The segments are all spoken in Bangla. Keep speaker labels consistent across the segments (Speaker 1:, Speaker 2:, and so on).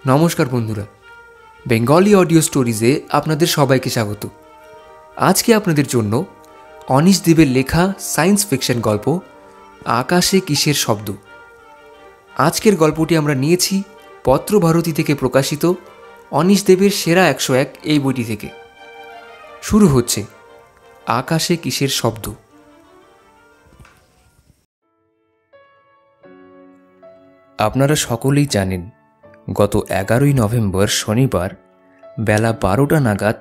Speaker 1: নমস্কার বন্ধুরা, বেঙ্গলি অডিও স্টোরিজে আপনাদের সবাইকে স্বাগত। আজকে আপনাদের জন্য অনিশ দেবের লেখা সায়েন্স ফিকশন গল্প আকাশে কিসের শব্দ। আজকের গল্পটি আমরা নিয়েছি পত্রভারতী থেকে প্রকাশিত অনিশ দেবের সেরা 101 এই বইটি থেকে। শুরু হচ্ছে আকাশে কিসের শব্দ। আপনারা সকলেই জানেন, গত 11ই নভেম্বর শনিবার বেলা 12টা নাগাদ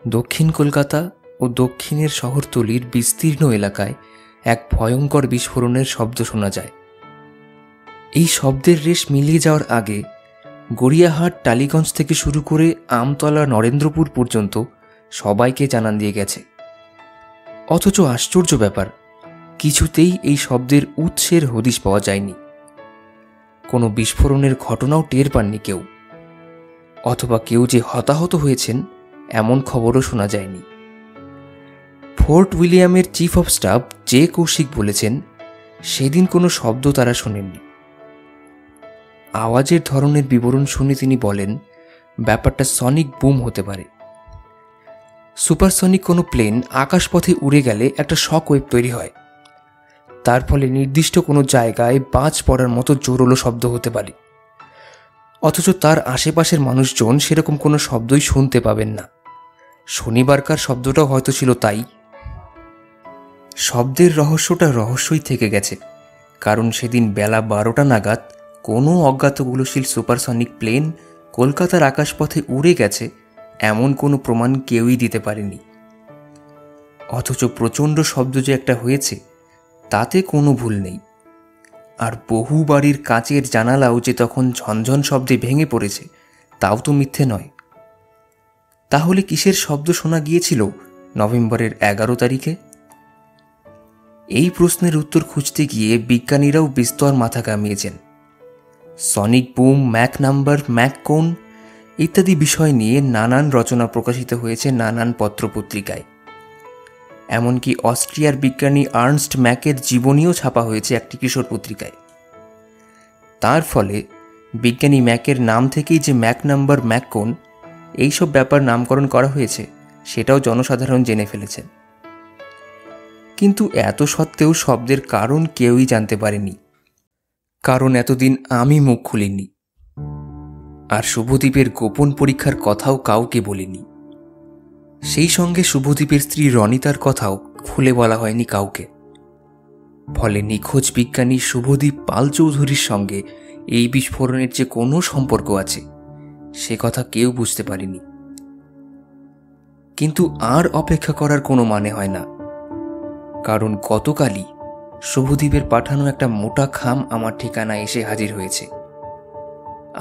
Speaker 1: দক্ষিণ কলকাতা ও দক্ষিণের শহরতলির বিস্তীর্ণ এলাকায় এক ভয়ঙ্কর বিস্ফোরণের শব্দ শোনা যায়। এই শব্দের রেশ মিলিয়ে যাওয়ার আগে গড়িয়াহাট, টালিগঞ্জ থেকে শুরু করে আমতলা, নরেন্দ্রপুর পর্যন্ত সবাইকে জানান দিয়ে গেছে। অথচ আশ্চর্য ব্যাপার, কিছুতেই এই শব্দের উৎসের হদিশ পাওয়া যায়নি। কোনো বিস্ফোরণের ঘটনাও টের পাননি কেউ, অথবা কেউ যে হতাহত হয়েছেন এমন খবরও শোনা যায়নি। ফোর্ট উইলিয়ামের chief of staff J Kaushik বলেছেন, সেদিন কোনো শব্দ তারা শোনেননি। আওয়াজের ধরনের বিবরণ শুনে তিনি বলেন, ব্যাপারটা সনিক বুম হতে পারে। সুপারসনিক কোনো প্লেন আকাশপথে উড়ে গেলে একটা শক ওয়েভ তৈরি হয়। তার ফলে নির্দিষ্ট কোনো জায়গায় বাজ পড়ার মতো জোরালো শব্দ হতে পারে, অথচ তার আশেপাশের মানুষজন সেরকম কোনো শব্দই শুনতে পাবেন না। শনিবারকার শব্দটাও হয়তো ছিল তাই। শব্দের রহস্যটা রহস্যই থেকে গেছে, কারণ সেদিন বেলা 12টা নাগাদ কোনো অজ্ঞাতগুলোশীল সুপারসনিক প্লেন কলকাতার আকাশপথে উড়ে গেছে এমন কোনো প্রমাণ কেউই দিতে পারেনি। অথচ প্রচণ্ড শব্দ যে একটা হয়েছে তাতে কোনো ভুল নেই। আর বহু বাড়ির কাচের জানালাও যে তখন ঝনঝন শব্দে ভেঙে পড়েছে তাও তো মিথ্যে নয়। তাহলে কিসের শব্দ শোনা গিয়েছিল নভেম্বরের 11 তারিখে? এই প্রশ্নের উত্তর খুঁজতে গিয়ে বিজ্ঞানীরাও বিস্তর মাথা কামিয়েছেন। Sonic boom, Mach number, Mach cone ইত্যাদি বিষয় নিয়ে নানান রচনা প্রকাশিত হয়েছে নানান পত্রপত্রিকায়। এমনকি অস্ট্রিয়ার বিজ্ঞানী আর্নস্ট ম্যাকের জীবনীও ছাপা হয়েছে একটি কিশোর পত্রিকায়। তার ফলে বিজ্ঞানী ম্যাকের নাম থেকেই যে ম্যাক নাম্বার, ম্যাক কোন এইসব ব্যাপার নামকরণ করা হয়েছে সেটাও জনসাধারণ জেনে ফেলেছেন। কিন্তু এত সত্ত্বেও শব্দের কারণ কেউই জানতে পারেনি, কারণ এতদিন আমি মুখ খুলিনি, আর শুভদীপের গোপন পরীক্ষার কথাও কাউকে বলিনি। সেই সঙ্গে শুভদীপের স্ত্রী রনিতার কথাও খুলে বলা হয়নি কাউকে। ফলে নিখোঁজ বিজ্ঞানী শুভদীপ পাল চৌধুরীর সঙ্গে এই বিস্ফোরণের যে কোনো সম্পর্ক আছে সে কথা কেউ বুঝতে পারেনি। কিন্তু আর অপেক্ষা করার কোনো মানে হয় না, কারণ গতকালই শুভদীপের পাঠানো একটা মোটা খাম আমার ঠিকানায় এসে হাজির হয়েছে।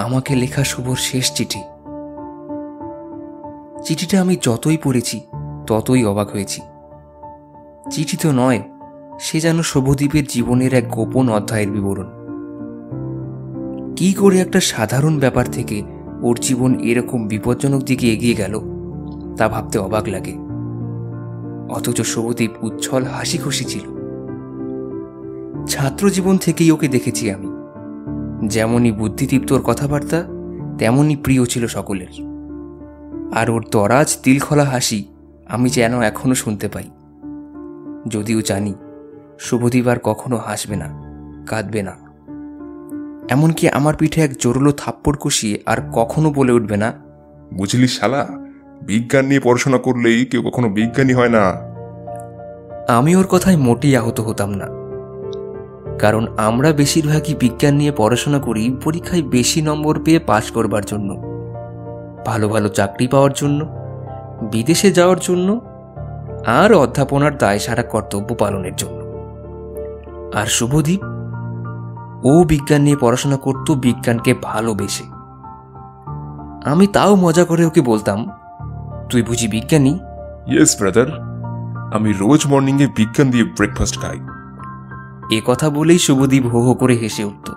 Speaker 1: আমাকে লেখা শুভর শেষ চিঠি। চিঠিটা আমি যতই পড়েছি ততই অবাক হয়েছি। চিঠি তো নয়, সে যেন শুভদীপের জীবনের এক গোপন অধ্যায়ের বিবরণ। কি করে একটা সাধারণ ব্যাপার থেকে ওর জীবন এরকম বিপজ্জনক দিকে এগিয়ে গেল তা ভাবতে অবাক লাগে। অথচ শুভদীপ উচ্ছল হাসি খুশি ছিল। ছাত্র জীবন থেকেই ওকে দেখেছি আমি। যেমনই বুদ্ধিদীপ্ত ওর কথাবার্তা তেমনই প্রিয় ছিল সকলের। আর ওর দরাজ তিলখোলা হাসি আমি যেন এখনো শুনতে পাই। যদিও জানি শুভদীপ আর কখনো হাসবে না, কাঁদবে না, এমনকি আমার পিঠে এক জোরালো থাপ্পড় কষিয়ে আর কখনো বলে উঠবে না,
Speaker 2: বুঝলি শালা, বিজ্ঞান নিয়ে পড়াশোনা করলেই কেউ কখনো বিজ্ঞানী হয় না।
Speaker 1: আমি ওর কথায় মোটেই আহত হতাম না, কারণ আমরা বেশিরভাগই বিজ্ঞান নিয়ে পড়াশোনা করি পরীক্ষায় বেশি নম্বর পেয়ে পাশ করবার জন্য, ভালো ভালো চাকরি পাওয়ার জন্য, বিদেশে যাওয়ার জন্য, আর অধ্যাপনার দায়সারা কর্তব্য পালনের জন্য। আর শুভদীপ, ও বিজ্ঞান নিয়ে পড়াশোনা করত বিজ্ঞানকে ভালোবেসে। আমি তাও মজা করে ওকে বলতাম, তুই বুঝি বিজ্ঞানী?
Speaker 2: ইয়েস ব্রাদার, আমি রোজ মর্নিংয়ে বিজ্ঞান দিয়ে ব্রেকফাস্ট খাই।
Speaker 1: এ কথা বলেই শুভদীপ হো হো করে হেসে উঠত।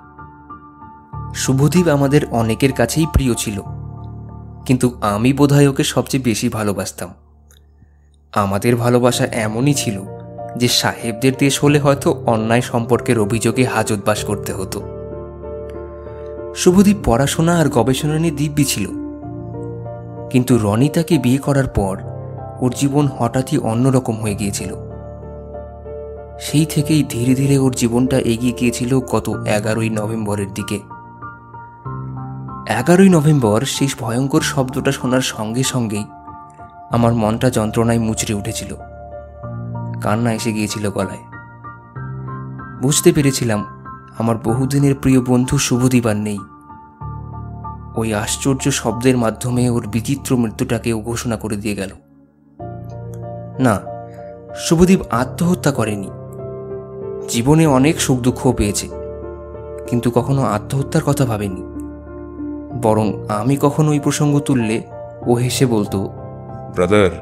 Speaker 1: শুভদীপ আমাদের অনেকের কাছেই প্রিয় ছিল, কিন্তু আমি বোধহয় ওকে সবচেয়ে বেশি ভালোবাসতাম। আমাদের ভালোবাসা এমনই ছিল যে সাহেবদের দেশ হলে হয়তো অন্যায় সম্পর্কের অভিযোগে হাজতবাস করতে হতো। শুভদীপ পড়াশোনা আর গবেষণা নিয়ে দিব্যি ছিল, কিন্তু রনিতাকে বিয়ে করার পর ওর জীবন হঠাৎই অন্যরকম হয়ে গিয়েছিল। সেই থেকেই ধীরে ধীরে ওর জীবনটা এগিয়ে গিয়েছিল গত 11ই নভেম্বরের দিকে। 11ই নভেম্বর সেই ভয়ঙ্কর শব্দটা শোনার সঙ্গে সঙ্গেই আমার মনটা যন্ত্রণায় মুচড়ে উঠেছিল, কান্না এসে গিয়েছিল গলায়। বুঝতে পেরেছিলাম আমার বহুদিনের প্রিয় বন্ধু শুভদীপ আর নেই। ওই আশ্চর্য শব্দের মাধ্যমে ওর বিচিত্র মৃত্যুটাকে ও ঘোষণা করে দিয়ে গেল। না, শুভদীপ আত্মহত্যা করেনি। জীবনে অনেক সুখ দুঃখ পেয়েছে, কিন্তু কখনো আত্মহত্যার কথা ভাবেনি। বরং আমি কখনো ওই প্রসঙ্গ তুললে ও হেসে বলতো,
Speaker 2: ব্রাদার,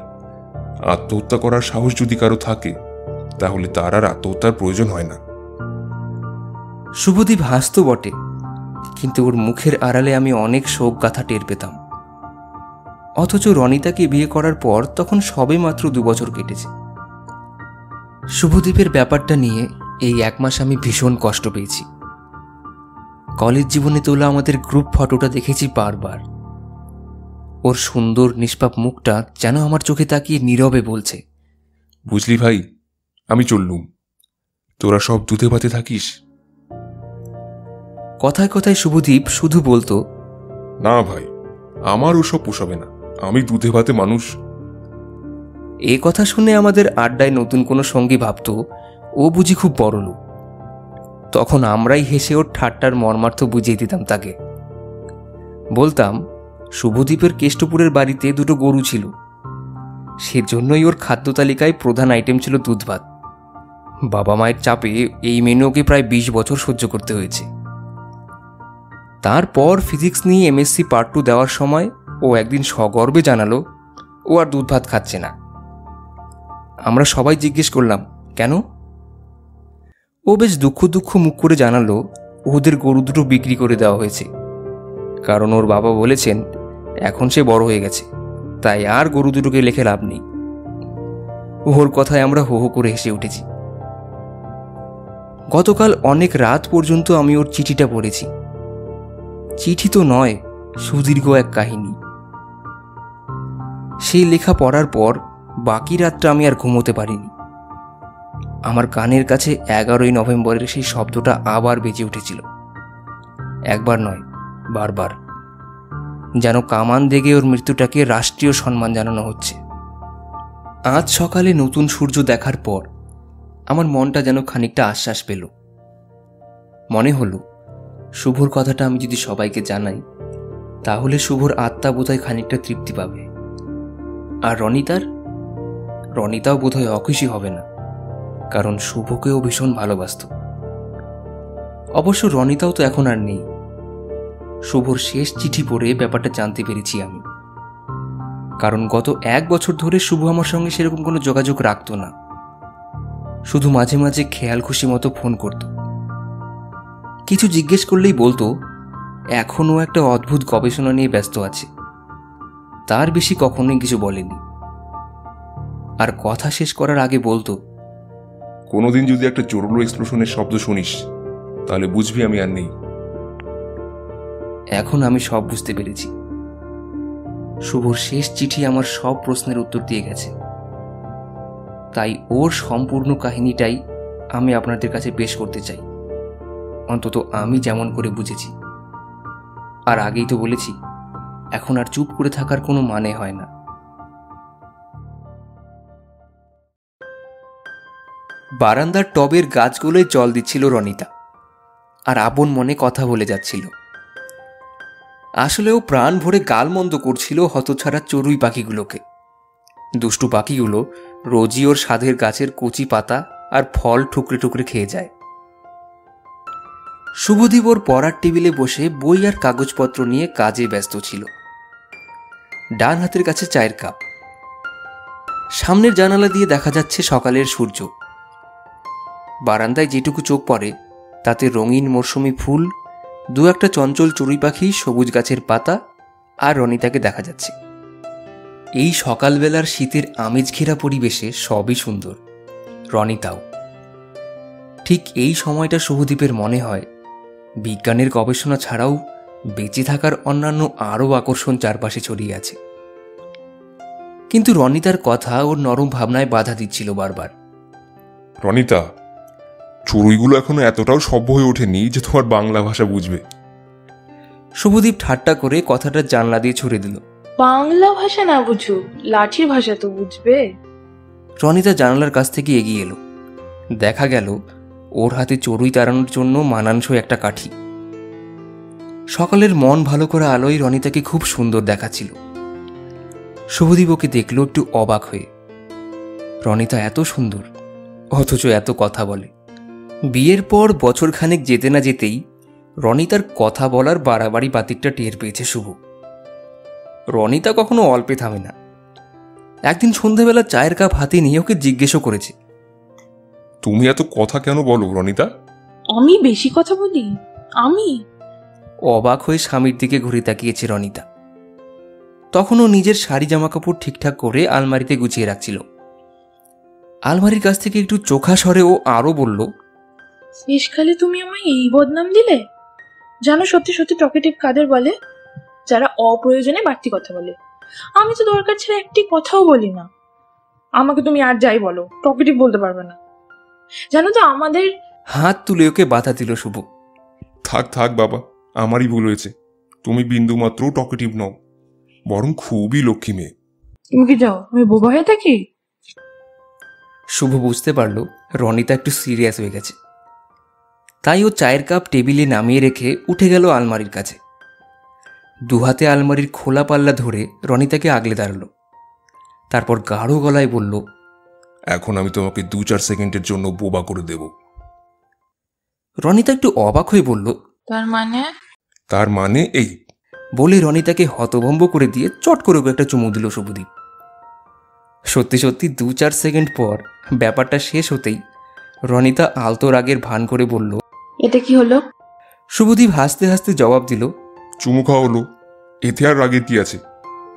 Speaker 2: আত্মহত্যা করার সাহস যদি কারো থাকে তাহলে তার আর আত্মহত্যার প্রয়োজন হয় না।
Speaker 1: শুভদীপ হাসতো বটে, কিন্তু ওর মুখের আড়ালে আমি অনেক শোক গাথা টের পেতাম। অথচ রনিতাকে বিয়ে করার পর তখন সবে মাত্র 2 বছর কেটেছে। শুভদীপের ব্যাপারটা নিয়ে এই 1 মাস আমি ভীষণ কষ্ট পেয়েছি। কলেজ জীবনে তোলা আমাদের গ্রুপ ফটোটা দেখেছি বারবার। ওর সুন্দর নিষ্পাপ মুখটা যেন আমার চোখে তাকিয়ে নীরবে বলছে,
Speaker 2: বুঝলি ভাই, আমি চললুম, তোরা সব দুধে ভাতে থাকিস।
Speaker 1: কথায় কথায় শুভদীপ শুধু বলতো,
Speaker 2: না ভাই, আমার ওসব পোষাবে না, আমি দুধে ভাতে মানুষ।
Speaker 1: এ কথা শুনে আমাদের আড্ডায় নতুন কোনো সঙ্গী ভাবত ও বুঝি খুব বড়লোক। তখন আমরাই হেসে ওর ঠাট্টার মর্মার্থ বুঝিয়ে দিতাম তাকে। বলতাম, শুভদীপের কেষ্টপুরের বাড়িতে 2টো গরু ছিল, সেজন্যই ওর খাদ্য তালিকায় প্রধান আইটেম ছিল দুধ ভাত। বাবা মায়ের চাপে এই মেনু ওকে প্রায় 20 বছর সহ্য করতে হয়েছে। তারপর ফিজিক্স নিয়ে এমএসসি পার্ট 2 দেওয়ার সময় ও একদিন সগর্বে জানালো ও আর দুধ ভাত খাচ্ছে না। আমরা সবাই জিজ্ঞেস করলাম, কেন? ও বেশ দুঃখ দুঃখ মুখ করে জানালো ওদের গরু 2টো বিক্রি করে দেওয়া হয়েছে, কারণ ওর বাবা বলেছেন এখন সে বড় হয়ে গেছে, তাই আর গরু 2টোকে লেখে লাভ নেই। ওর কথায় আমরা হো হো করে হেসে উঠেছি। গতকাল অনেক রাত পর্যন্ত আমি ওর চিঠিটা পড়েছি। চিঠি তো নয়, সুদীর্ঘ এক কাহিনী। সেই লেখা পড়ার পর বাকি রাতটা আমি আর ঘুমোতে পারিনি। আমার কানের কাছে 11ই নভেম্বরের সেই শব্দটা আবার বেজে উঠেছিল। একবার নয়, বারবার, যেন কামান দেগে ওর মৃত্যুটাকে রাষ্ট্রীয় সম্মান জানানো হচ্ছে। আজ সকালে নতুন সূর্য দেখার পর আমার মনটা যেন খানিকটা আশ্বাস পেল। মনে হলো শুভর কথাটা আমি যদি সবাইকে জানাই তাহলে শুভর আত্মা বোধহয় খানিকটা তৃপ্তি পাবে। আর রনিতাও বোধহয় অখুশি হবে না, কারণ শুভকেও ভীষণ ভালোবাসত। অবশ্য রনিতাও তো এখন আর নেই। শুভর শেষ চিঠি পড়ে ব্যাপারটা জানতে পেরেছি আমি, কারণ গত 1 বছর ধরে শুভ আমার সঙ্গে সেরকম কোনো যোগাযোগ রাখত না। শুধু মাঝে মাঝে খেয়াল খুশি মতো ফোন করত। কিছু জিজ্ঞেস করলেই বলতো এখনও একটা অদ্ভুত গবেষণা নিয়ে ব্যস্ত আছে, তার বেশি কখনোই কিছু বলেনি। আর কথা শেষ করার আগে বলতো,
Speaker 2: কোনোদিন যদি একটা জোরালো এক্সপ্লোশনের শব্দ শুনিস তাহলে বুঝবি আমি আর নেই।
Speaker 1: এখন আমি সব বুঝতে পেরেছি। শুভর শেষ চিঠি আমার সব প্রশ্নের উত্তর দিয়ে গেছে। তাই ওর সম্পূর্ণ কাহিনীটাই আমি আপনাদের কাছে পেশ করতে চাই, অন্তত আমি যেমন করে বুঝেছি। আর আগেই তো বলেছি, এখন আর চুপ করে থাকার কোনো মানে হয় না। বারান্দার টবের গাছগুলোয় জল দিচ্ছিল রনিতা, আর আপন মনে কথা বলে যাচ্ছিল। আসলেও প্রাণ ভরে গালমন্দ করছিল হতছাড়া চড়ুই পাখিগুলোকে। দুষ্টু পাখিগুলো রোজই ওর সাধের গাছের কচি পাতা আর ফল ঠুকরে ঠুকরে খেয়ে যায়। শুভদীপ ওর পড়ার টেবিলে বসে বই আর কাগজপত্র নিয়ে কাজে ব্যস্ত ছিল। ডান হাতের কাছে চায়ের কাপ। সামনের জানালা দিয়ে দেখা যাচ্ছে সকালের সূর্য। বারান্দায় যেটুকু চোখ পড়ে তাতে রঙিন মরশুমি ফুল, 2-1টা চঞ্চল চড়ুই পাখি, সবুজ গাছের পাতা আর রনিতাকে দেখা যাচ্ছে। এই সকালবেলার শীতের আমেজ ঘেরা পরিবেশে সবই সুন্দর, রনিতাও। ঠিক এই সময়টা শুভদীপের মনে হয় বিজ্ঞানের গবেষণা ছাড়াও বেঁচে থাকার অন্যান্য আরও আকর্ষণ চারপাশে ছড়িয়ে আছে। কিন্তু রনিতার কথা ওর নরম ভাবনায় বাধা দিচ্ছিল বারবার।
Speaker 2: রনিতা, চড়ুইগুলো এখনো এতটাও সভ্য হয়ে ওঠেনি যে তোমার বাংলা ভাষা বুঝবে।
Speaker 1: শুভদীপ ঠাট্টা করে কথাটা জানলা দিয়ে ছুড়ে দিল।
Speaker 3: বাংলা ভাষা না বুঝুক, লাঠির ভাষা তো বুঝবে।
Speaker 1: রনিতা জানালার কাছ থেকে এগিয়ে এলো। দেখা গেল ওর হাতে চড়ুই তাড়ানোর জন্য মানানসই একটা কাঠি। সকালের মন ভালো করা আলোয় রনিতাকে খুব সুন্দর দেখাচ্ছিল। শুভদীপ ওকে দেখলো একটু অবাক হয়ে। রনিতা এত সুন্দর, অথচ এত কথা বলে। বিয়ের পর বছরখানেক যেতে না যেতেই রনিতার কথা বলার বাড়াবাড়ি বাতিকটা টের পেয়েছে শুভ। রনিতা কখনো অল্পে থামে না। একদিন সন্ধ্যাবেলা চায়ের কাপ হাতে নিয়ে ওকে জিজ্ঞেসও করেছে,
Speaker 2: তুমি এত কথা কেন বলো রনিতা?
Speaker 3: আমি বেশি কথা বলি? আমি?
Speaker 1: অবাক হয়ে স্বামীর দিকে ঘুরে তাকিয়েছে রনিতা। তখনও নিজের শাড়ি জামা কাপড় ঠিকঠাক করে আলমারিতে গুছিয়ে রাখছিল। আলমারির কাছ থেকে একটু চোখা স্বরে ও আরও বলল,
Speaker 3: শেষকালে তুমি আমায় এই বদনাম দিলে? জানো সত্যি সত্যি টকেটিভ কাদের বলে? যারা অপ্রয়োজনে বাড়তি কথা বলে। আমি তো দরকার ছাড়া একটি কথাও বলি না। আমাকে তুমি আর যাই বলো, টকেটিভ বলতে পারবে না। জানো তো আমাদের।
Speaker 1: হাত তুলে ওকে বাধা দিল শুভ।
Speaker 2: থাক থাক বাবা, আমারই ভুল হয়েছে। তুমি বিন্দুমাত্র টকেটিভ নও, বরং খুবই লক্ষ্মী মেয়ে।
Speaker 3: তুমি কি যাও আমি বোবা হয়ে থাকি?
Speaker 1: শুভ বুঝতে পারল রনিতা একটু সিরিয়াস হয়ে গেছে। তাই ও চায়ের কাপ টেবিলে নামিয়ে রেখে উঠে গেল আলমারির কাছে। দুহাতে আলমারির খোলা পাল্লা ধরে রনিতাকে আগলে দাঁড়ালো। তারপর গাঢ় গলায় বলল,
Speaker 2: এখন আমি তোমাকে 2-4 সেকেন্ডের জন্য বোবা করে দেব।
Speaker 1: রনিতা একটু অবাক হয়ে বলল,
Speaker 2: তার মানে এই।
Speaker 1: বলে রনিতাকে হতভম্ব করে দিয়ে চট করে ওকে একটা চুমু দিল শুভদীপ। সত্যি সত্যি 2-4 সেকেন্ড পর ব্যাপারটা শেষ হতেই রনিতা আলতো রাগের ভান করে বলল,
Speaker 3: এটা কি হলো?
Speaker 1: শুভদীপ হাসতে হাসতে জবাব দিল,
Speaker 2: চুমু খাওয়া হলো, এতে আর রাগের কি আছে?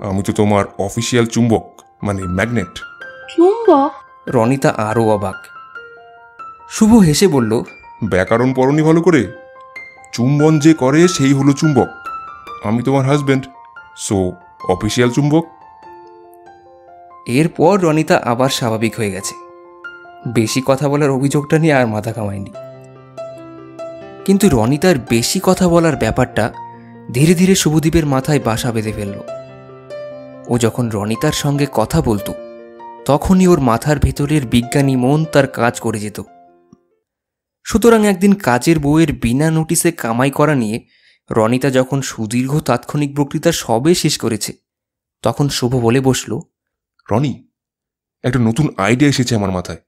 Speaker 2: আমি তো তোমার অফিসিয়াল চুম্বক, মানে ম্যাগনেট।
Speaker 3: চুম্বক?
Speaker 1: রনিতা আরও অবাক। শুভ হেসে বলল,
Speaker 2: ব্যাকরণ পড়নি ভালো করে? চুম্বন যে করে সেই হলো চুম্বক। আমি তোমার হাজব্যান্ড, সো অফিসিয়াল চুম্বক।
Speaker 1: এরপর রনিতা আবার স্বাভাবিক হয়ে গেছে। বেশি কথা বলার অভিযোগটা নিয়ে আর মাথা কামায়নি। কিন্তু রনিতার বেশি কথা বলার ব্যাপারটা ধীরে ধীরে শুভদীপের মাথায় বাসা বেঁধে ফেলল। ও যখন রনিতার সঙ্গে কথা বলতো তখনই ওর মাথার ভেতরের বিজ্ঞানী মন তার কাজ করে যেত। সুতরাং একদিন কাজের বউয়ের বিনা নোটিসে কামাই করা নিয়ে রনিতা যখন সুদীর্ঘ তাৎক্ষণিক বক্তৃতা সবে শেষ করেছে তখন শুভ বলে বসল,
Speaker 2: রনি, একটা নতুন আইডিয়া এসেছে আমার মাথায়।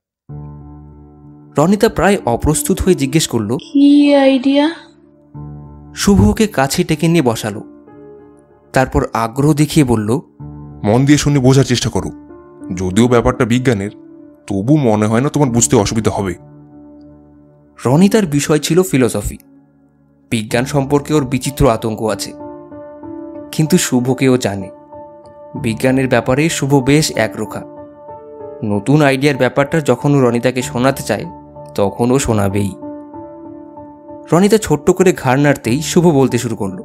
Speaker 1: রনিতা প্রায় অপ্রস্তুত হয়ে জিজ্ঞেস করল,
Speaker 3: কি আইডিয়া?
Speaker 1: শুভ ওকে কাছে টেকে নিয়ে বসালো। তারপর আগ্রহ দেখিয়ে বলল,
Speaker 2: মন দিয়ে শুনে বোঝার চেষ্টা করো। যদিও ব্যাপারটা বিজ্ঞানের, তবু মনে হয় না তোমার বুঝতে অসুবিধা হবে।
Speaker 1: রনিতার বিষয় ছিল ফিলোসফি। বিজ্ঞান সম্পর্কে ওর বিচিত্র আতঙ্ক আছে, কিন্তু শুভকেও জানে বিজ্ঞানের ব্যাপারে শুভ বেশ একরোখা। নতুন আইডিয়ার ব্যাপারটা যখন ও রনিতাকে শোনাতে চায় তখন ও শোনাবেই। রনিতা ছোট্ট করে ঘাড় নাড়তেই শুভ বলতে শুরু করলো,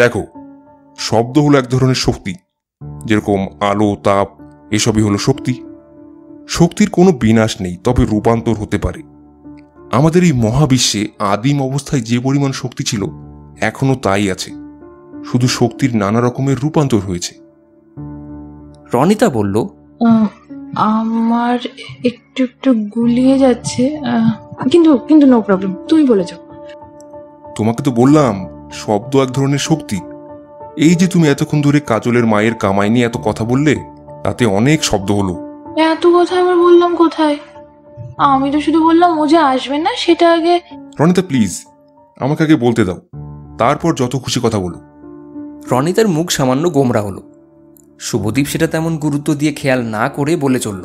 Speaker 2: দেখো, শব্দ হলো এক ধরনের শক্তি। যেরকম আলো, তাপ, এসবই হলো শক্তি। শক্তির কোনো বিনাশ নেই, তবে রূপান্তর হতে পারে। আমাদের এই মহাবিশ্বে আদিম অবস্থায় যে পরিমাণ শক্তি ছিল এখনো তাই আছে, শুধু শক্তির নানা রকমের রূপান্তর হয়েছে।
Speaker 1: রনিতা বলল,
Speaker 3: আমার একটু একটু গুলিয়ে যাচ্ছে, কিন্তু কিন্তু নো প্রবলেম, তুমি বলে যাও।
Speaker 2: তোমাকে তো বললাম শব্দ এক ধরনের শক্তি। এই যে তুমি এতক্ষণ ধরে কাজলের মায়ের কামাই নিয়ে এত কথা বললে, তাতে অনেক শব্দ হলো।
Speaker 3: এত কথা আবার বললাম কোথায়? আমি তো শুধু বললাম ও যে আসবে না সেটা আগে।
Speaker 2: রনিতা প্লিজ, আমাকে আগে বলতে দাও, তারপর যত খুশি কথা বলো।
Speaker 1: রনিতার মুখ সামান্য গোমরা হলো। শুভদীপ সেটা তেমন গুরুত্ব দিয়ে খেয়াল না করে বলে চলল,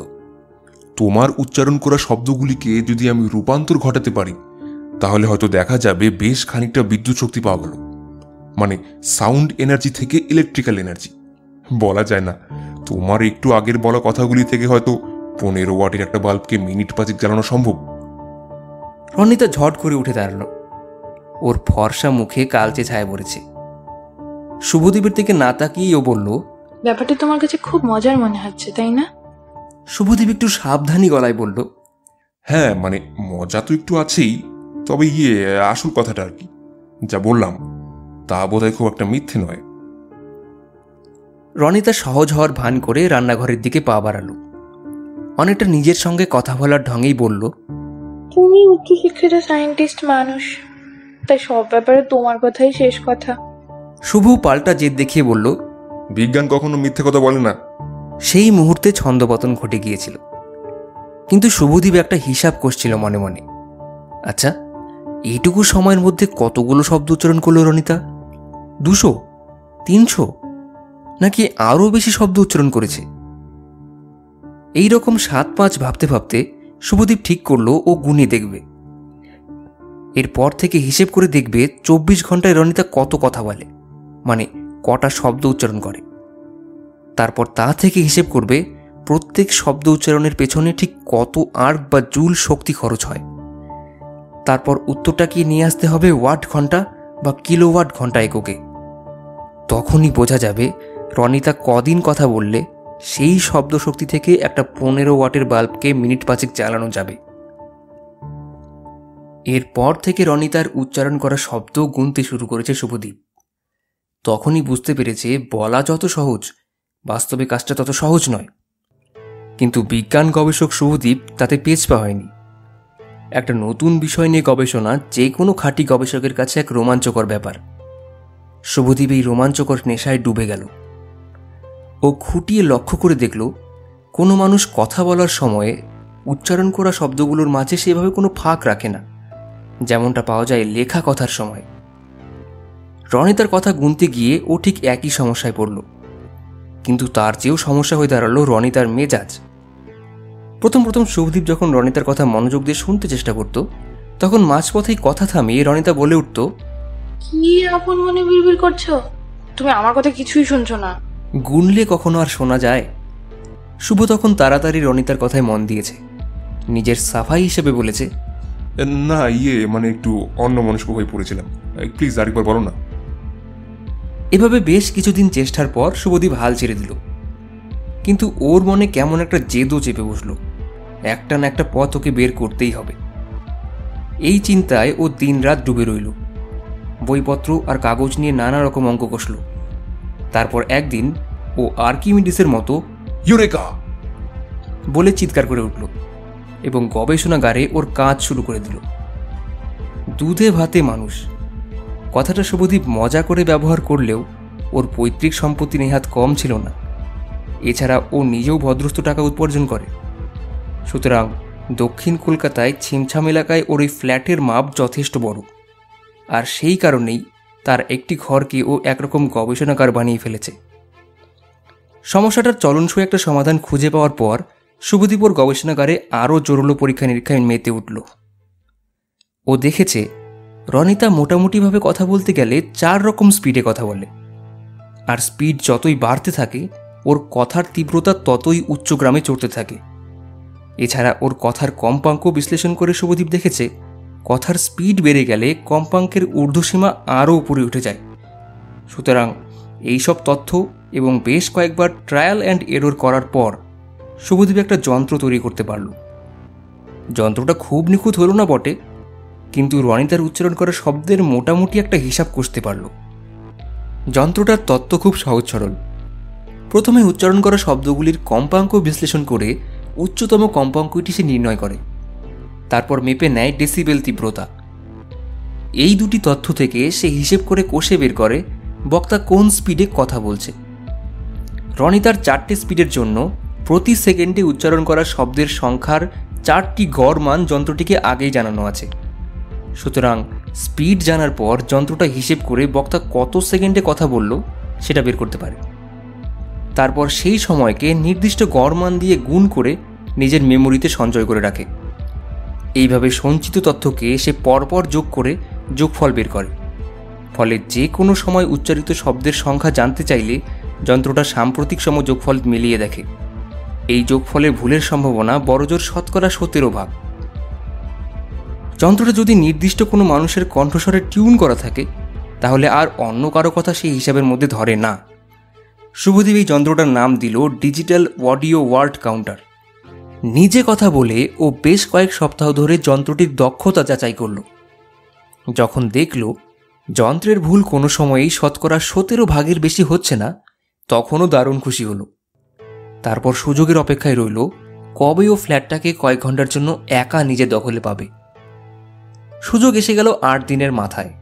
Speaker 2: তোমার উচ্চারণ করা শব্দগুলিকে যদি আমি রূপান্তর ঘটাতে পারি তাহলে হয়তো দেখা যাবে বেশ খানিকটা বিদ্যুৎ শক্তি পাওয়া গেল। মানে সাউন্ড এনার্জি থেকে ইলেকট্রিক্যাল এনার্জি। বলা যায় না, তোমার একটু আগের বলা কথাগুলি থেকে হয়তো 15 ওয়াটের একটা বাল্বকে মিনিট 5 জ্বালানো সম্ভব।
Speaker 1: রনিতা ঝট করে উঠে দাঁড়ালো। ও ওর ফর্সা মুখে কালচে ছায়া পড়েছে। শুভদীপের দিকে না তাকিয়েই ও বলল,
Speaker 3: ব্যাপারটা তোমার কাছে খুব মজার মনে হচ্ছে, তাই না?
Speaker 1: শুভদীপ একটু সাবধানী গলায় বলল,
Speaker 2: হ্যাঁ মানে মজা তো একটু আছেই, তবে আসল কথাটা আর কি যা বললাম তা বোধহয় খুব একটা মিথ্যে নয়।
Speaker 1: রনিতা সহজ হওয়ার ভান করে রান্নাঘরের দিকে পা বাড়ালো। অনেকটা নিজের সঙ্গে কথা বলার ঢঙেই বলল,
Speaker 3: তুমি উচ্চশিক্ষিত সায়েন্টিস্ট মানুষ, তাই সব ব্যাপারে তোমার কথাই শেষ কথা।
Speaker 1: শুভ পাল্টা জেদ দেখিয়ে বলল,
Speaker 2: বিজ্ঞান কখনো মিথ্যে কথা বলে না।
Speaker 1: সেই মুহূর্তে ছন্দপতন ঘটে গিয়েছিল। কিন্তু শুভদীপ একটা হিসাব করছিল মনে মনে। আচ্ছা, এইটুকু সময়ের মধ্যে কতগুলো শব্দ উচ্চারণ করলো রনিতা? 200, 300, নাকি আরও বেশি শব্দ উচ্চারণ করেছে? এই রকম 7-5 ভাবতে ভাবতে শুভদীপ ঠিক করলো ও গুনে দেখবে। এরপর থেকে হিসেব করে দেখবে 24 ঘন্টায় রনিতা কত কথা বলে, মানে কটা শব্দ উচ্চারণ করে। তারপর তা থেকে হিসেব করবে প্রত্যেক শব্দ উচ্চারণের পেছনে ঠিক কত আর্ক বা জুল শক্তি খরচ হয়। তারপর উত্তরটাকে নিয়ে আসতে হবে ওয়াট ঘন্টা বা কিলোওয়াট ঘন্টা এককে। তখনই বোঝা যাবে রনিতা কদিন কথা বললে সেই শব্দ শক্তি থেকে একটা 15 ওয়াটের বাল্বকে মিনিট 5 জ্বালানো যাবে। এরপর থেকে রনিতার উচ্চারণ করা শব্দ গুনতে শুরু করেছে শুভদীপ। তখনই বুঝতে পেরেছে বলা যত সহজ, বাস্তবে কাজটা তত সহজ নয়। কিন্তু বিজ্ঞান গবেষক শুভদীপ তাতে পেছপা হয়নি। একটা নতুন বিষয় নিয়ে গবেষণা যে কোনো খাঁটি গবেষকের কাছে এক রোমাঞ্চকর ব্যাপার। শুভদীপ এই রোমাঞ্চকর নেশায় ডুবে গেল। ও খুঁটিয়ে লক্ষ্য করে দেখল, কোনো মানুষ কথা বলার সময়ে উচ্চারণ করা শব্দগুলোর মাঝে সেভাবে কোনো ফাঁক রাখে না, যেমনটা পাওয়া যায় লেখা কথার সময়। রনিতার কথা গুনতে গিয়ে ও ঠিক একই সমস্যায় পড়ল। কিন্তু তার চেয়েও সমস্যা হয়ে দাঁড়ালো রনিতার মেজাজ। প্রথম শুভদীপ যখন রনিতার কথা মনোযোগ দিয়ে শুনতে চেষ্টা করত, তখন মাঝপথেই কথা থামিয়ে রনিতা বলে উঠত,
Speaker 3: কি আপন মনে বিড়বিড় করছো? তুমি আমার কথা কিছুই শুনছো না।
Speaker 1: গুনলে কখনো আর শোনা যায়? শুভ তখন তাড়াতাড়ি রনিতার কথায় মন দিয়েছে। নিজের সাফাই হিসেবে বলেছে,
Speaker 2: না মানে একটু অন্যমনস্ক হয়ে পড়েছিলাম, প্লিজ আরেকবার বলো না।
Speaker 1: এভাবে বেশ কিছুদিন চেষ্টার পর শুভদীপ হাল ছেড়ে দিল। কিন্তু ওর মনে কেমন একটা জেদও চেপে বসল, একটা না একটা পথ ওকে বের করতেই হবে। এই চিন্তায় ও দিনরাত ডুবে রইল। বইপত্র আর কাগজ নিয়ে নানা রকম অঙ্ক কষল। তারপর একদিন ও আর্কিমিডিসের মতো
Speaker 2: ইউরেকা
Speaker 1: বলে চিৎকার করে উঠল এবং গবেষণাগারে ওর কাজ শুরু করে দিল। দুধে ভাতে মানুষ কথাটা শুভদীপ মজা করে ব্যবহার করলেও ওর পৈতৃক সম্পত্তি নেহাত কম ছিল না। এছাড়া ও নিজেও ভদ্রস্থ টাকা উপার্জন করে। সুতরাং দক্ষিণ কলকাতায় ছিমছাম এলাকায় ওর ওই ফ্ল্যাটের মাপ যথেষ্ট বড়, আর সেই কারণেই তার একটি ঘরকে ও একরকম গবেষণাগার বানিয়ে ফেলেছে। সমস্যাটার চলনসই একটা সমাধান খুঁজে পাওয়ার পর শুভদীপ ওর গবেষণাগারে আরও জোরালো পরীক্ষা নিরীক্ষায় মেতে উঠল। ও দেখেছে রনিতা মোটামুটিভাবে কথা বলতে গেলে 4 রকম স্পিডে কথা বলে, আর স্পিড যতই বাড়তে থাকে ওর কথার তীব্রতা ততই উচ্চগ্রামে চড়তে থাকে। এছাড়া ওর কথার কম্পাঙ্ক বিশ্লেষণ করে শুভদীপ দেখেছে কথার স্পিড বেড়ে গেলে কম্পাঙ্কের ঊর্ধ্বসীমা আরও উপরে উঠে যায়। সুতরাং এইসব তথ্য এবং বেশ কয়েকবার ট্রায়াল অ্যান্ড এরর করার পর শুভদীপ একটা যন্ত্র তৈরি করতে পারল। যন্ত্রটা খুব নিখুঁত হলো না বটে, কিন্তু রনিতার উচ্চারণ করা শব্দের মোটামুটি একটা হিসাব কষতে পারল। যন্ত্রটার তত্ত্ব খুব সহজ সরল। প্রথমে উচ্চারণ করা শব্দগুলির কম্পাঙ্ক বিশ্লেষণ করে উচ্চতম কম্পাঙ্কটি সে নির্ণয় করে। তারপর মেপে নেয় ডেসিবেল তীব্রতা। এই দুটি তথ্য থেকে সে হিসেব করে কষে বের করে বক্তা কোন স্পিডে কথা বলছে। রনিতার 4টে স্পিডের জন্য প্রতি সেকেন্ডে উচ্চারণ করা শব্দের সংখ্যার 4টি গড় মান যন্ত্রটিকে আগেই জানানো আছে। সুতরাং স্পিড জানার পর যন্ত্রটা হিসেব করে বক্তা কত সেকেন্ডে কথা বলল সেটা বের করতে পারে। তারপর সেই সময়কে নির্দিষ্ট গড় মান দিয়ে গুণ করে নিজের মেমোরিতে সঞ্চয় করে রাখে। এইভাবে সঞ্চিত তথ্যকে সে পরপর যোগ করে যোগফল বের করে। ফলে যে কোনো সময় উচ্চারিত শব্দের সংখ্যা জানতে চাইলে যন্ত্রটা সাম্প্রতিক সময় যোগফল মিলিয়ে দেখে। এই যোগফলের ভুলের সম্ভাবনা বড়জোর 17%। যন্ত্রটা যদি নির্দিষ্ট কোনো মানুষের কণ্ঠস্বরে টিউন করা থাকে তাহলে আর অন্য কারো কথা সেই হিসাবের মধ্যে ধরে না। শুভদীপ এই যন্ত্রটার নাম দিল ডিজিটাল অডিও ওয়ার্ড কাউন্টার। নিজে কথা বলে ও বেশ কয়েক সপ্তাহ ধরে যন্ত্রটির দক্ষতা যাচাই করল। যখন দেখল যন্ত্রের ভুল কোনো সময়েই 17% বেশি হচ্ছে না, তখনও দারুণ খুশি হলো। তারপর সুযোগের অপেক্ষায় রইল কবে ও ফ্ল্যাটটাকে কয়েক ঘন্টার জন্য একা নিজে দখলে পাবে। সুযোগ এসে গেল 8 দিনের মাথায়।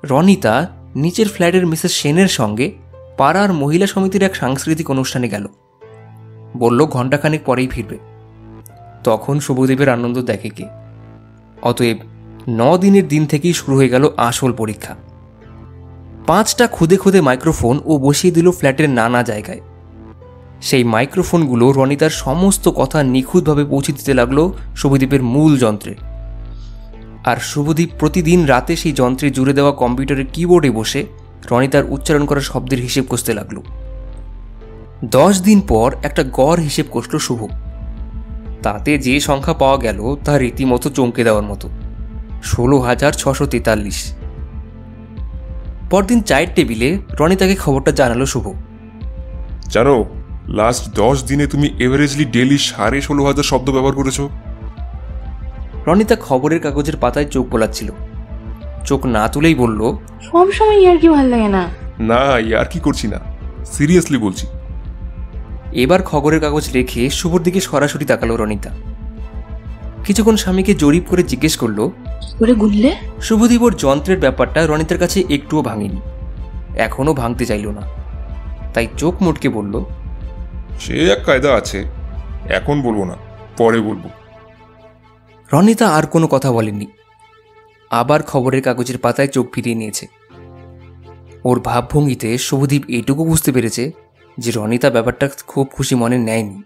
Speaker 1: রনিতা নিচের ফ্ল্যাটের মিসেস সেনের সঙ্গে পাড়ার মহিলা সমিতির এক সাংস্কৃতিক অনুষ্ঠানে গেল। বলল ঘণ্টাখানেক পরেই ফিরবে। তখন শুভদীপের আনন্দ দেখে কে। অতএব 9 দিনের দিন থেকেই শুরু হয়ে গেল আসল পরীক্ষা। 5টা খুদে খুদে মাইক্রোফোন ও বসিয়ে দিল ফ্ল্যাটের নানা জায়গায়। সেই মাইক্রোফোনগুলো রনিতার সমস্ত কথা নিখুঁতভাবে পৌঁছে দিতে লাগলো শুভদীপের মূল যন্ত্রে। আর শুভদীপ প্রতিদিন রাতে সেই যন্ত্রে জুড়ে দেওয়া কম্পিউটারের কিবোর্ডে বসে রনিতার উচ্চারণ করা শব্দের হিসেব কষতে লাগল। 10 দিন পর একটা গড় হিসেব কষল শুভ। তাতে যে সংখ্যা পাওয়া গেল তা রীতিমতো চমকে দেওয়ার মতো, 16,643। পরদিন চায়ের টেবিলে রনিতাকে খবরটা জানালো শুভ।
Speaker 2: জানো, লাস্ট 10 দিনে তুমি এভারেজলি ডেলি 16,500 শব্দ ব্যবহার করেছো।
Speaker 1: রনিতা খবরের কাগজের পাতায় চোখ বোলাচ্ছিল। চোখ না তুলেই বলল,
Speaker 3: সব সময় ইয়ার কি ভালো লাগে না।
Speaker 2: না, আর কি করছি না, সিরিয়াসলি বলছি।
Speaker 1: এবার খবরের কাগজ রেখে শুভর দিকে সরাসরি তাকালো রনিতা। কিছুক্ষণ স্বামীকে জরিপ করে জিজ্ঞেস করলো,
Speaker 3: কি করে গুনলে?
Speaker 1: শুভদীপ ওর যন্ত্রের ব্যাপারটা রনিতার কাছে একটুও ভাঙেনি, এখনো ভাঙতে চাইল না। তাই চোখ মুটকে বলল,
Speaker 2: সে এক কায়দা আছে, এখন বলবো না, পরে বলবো।
Speaker 1: রনিতা আর কোনো কথা বলেনি। আবার খবরের কাগজের পাতায় চোখ ফিরিয়ে নিয়েছে। ওর ভাবভঙ্গিতে শুভদীপ এইটুকু বুঝতে পেরেছে যে রনিতা ব্যাপারটা খুব খুশি মনে নেয়নি।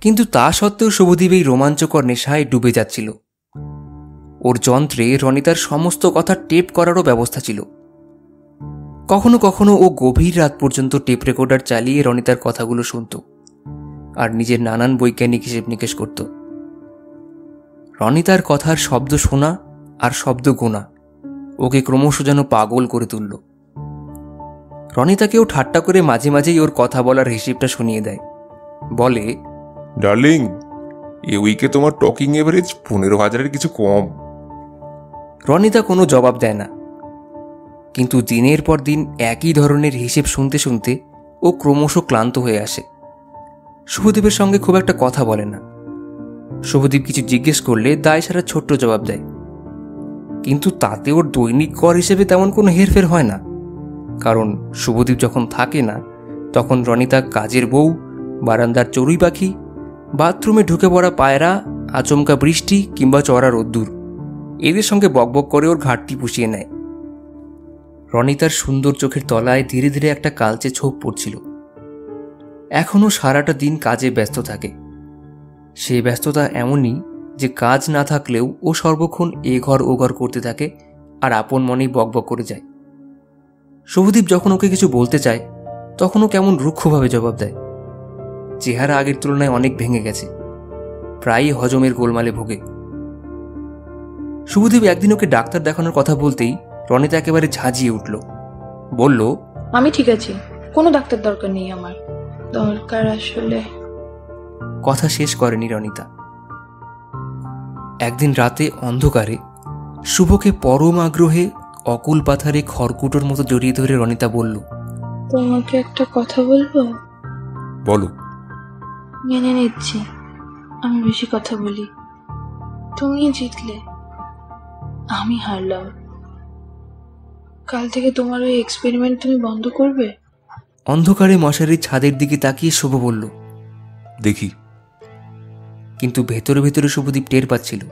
Speaker 1: কিন্তু তা সত্ত্বেও শুভদীপ এই রোমাঞ্চকর নেশায় ডুবে যাচ্ছিল। ওর যন্ত্রে রনিতার সমস্ত কথা টেপ করারও ব্যবস্থা ছিল। কখনো কখনো ও গভীর রাত পর্যন্ত টেপ রেকর্ডার চালিয়ে রনিতার কথাগুলো শুনত আর নিজের নানান বৈজ্ঞানিক হিসেব নিকেশ করত। রনিতার কথার শব্দ শোনা আর শব্দ গোনা ওকে ক্রমশ যেন পাগল করে তুলল। রনিতাকেও ঠাট্টা করে মাঝে মাঝেই ওর কথা বলার হিসেবটা শুনিয়ে দেয়। বলে,
Speaker 2: ডার্লিং, এ উইকে তোমার টকিং এভারেজ 15,000-এর কিছু কম।
Speaker 1: রনিতা কোনো জবাব দেয় না, কিন্তু দিনের পর দিন একই ধরনের হিসেব শুনতে শুনতে ও ক্রমশ ক্লান্ত হয়ে আসে। শুভদীপের সঙ্গে খুব একটা কথা বলে না। শুভদীপ কিছু জিজ্ঞেস করলে দায় সারা ছোট্ট জবাব দেয়, কিন্তু তাতে ওর দৈনিক গড় হিসেবে তেমন কোনো হেরফের হয় না। কারণ শুভদীপ যখন থাকে না তখন রনিতা কাজের বউ, বারান্দার চড়ুই পাখি, বাথরুমে ঢুকে পড়া পায়রা, আচমকা বৃষ্টি কিংবা চড়া রোদ্দুর এদের সঙ্গে বকবক করে ওর ঘাটতি পুষিয়ে নেয়। রনিতার সুন্দর চোখের তলায় ধীরে ধীরে একটা কালচে ছোপ পড়ছিল। এখনও সারাটা দিন কাজে ব্যস্ত থাকে। সেই ব্যস্ততা এমনই যে কাজ না থাকলেও ও সর্বক্ষণ এ ঘর ও ঘর করতে থাকে আর আপন মনেই বকবক করে যায়। শুভদীপ যখন ওকে কিছু বলতে চায় তখনও কেমন রুক্ষভাবে জবাব দেয়। চেহারা আগের তুলনায় অনেক ভেঙে গেছে, প্রায়ই হজমের গোলমালে ভোগে। শুভদীপ একদিন ওকে ডাক্তার দেখানোর কথা বলতেই রনিতা একেবারে ঝাঁঝিয়ে উঠল। বলল,
Speaker 3: আমি ঠিক আছি, কোনো ডাক্তার দরকার নেই আমার। দরকার আসলে।
Speaker 1: কথা শেষ করেনি রনিতা। একদিন রাতে অন্ধকারে শুভকে পরম আগ্রহে অকুল পাথারে খড়কুটোর মতো জড়িয়ে ধরে রনিতা বলল,
Speaker 3: তোমাকে একটা কথা বলবো?
Speaker 2: বলো।
Speaker 3: মেনে নিচ্ছি আমি বেশি কথা বলি। তুমি জিতলে, আমি হারলাম। কাল থেকে তোমার ওই এক্সপেরিমেন্ট তুমি বন্ধ করবে?
Speaker 1: অন্ধকারে মশারির ছাদের দিকে তাকিয়ে শুভ বলল,
Speaker 2: দেখি।
Speaker 1: কিন্তু ভেতরে ভেতরে শুভদীপ টের পাচ্ছিল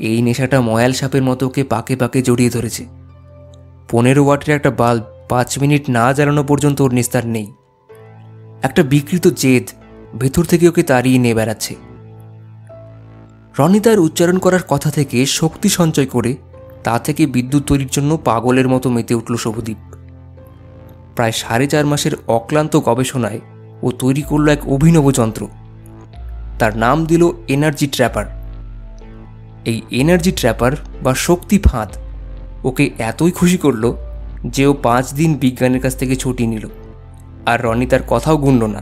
Speaker 1: এই নেশাটা ময়াল সাপের মতো ওকে পাকে পাকে জড়িয়ে ধরেছে। 15 ওয়াটের একটা বাল্ব 5 মিনিট না জ্বালানো পর্যন্ত ওর নিস্তার নেই। একটা বিকৃত জেদ ভেতর থেকে ওকে তাড়িয়ে নিয়ে বেড়াচ্ছে। রনিতার উচ্চারণ করার কথা থেকে শক্তি সঞ্চয় করে তা থেকে বিদ্যুৎ তৈরির জন্য পাগলের মতো মেতে উঠল শুভদীপ। প্রায় 4.5 মাসের অক্লান্ত গবেষণায় ও তৈরি করল এক অভিনব যন্ত্র। তার নাম দিল এনার্জি ট্র্যাপার। এই এনার্জি ট্র্যাপার বা শক্তি ফাঁদ ওকে এতই খুশি করলো যে ও 5 দিন বিজ্ঞানের কাছ থেকে ছুটি নিল, আর রনি তার কথাও গুনল না।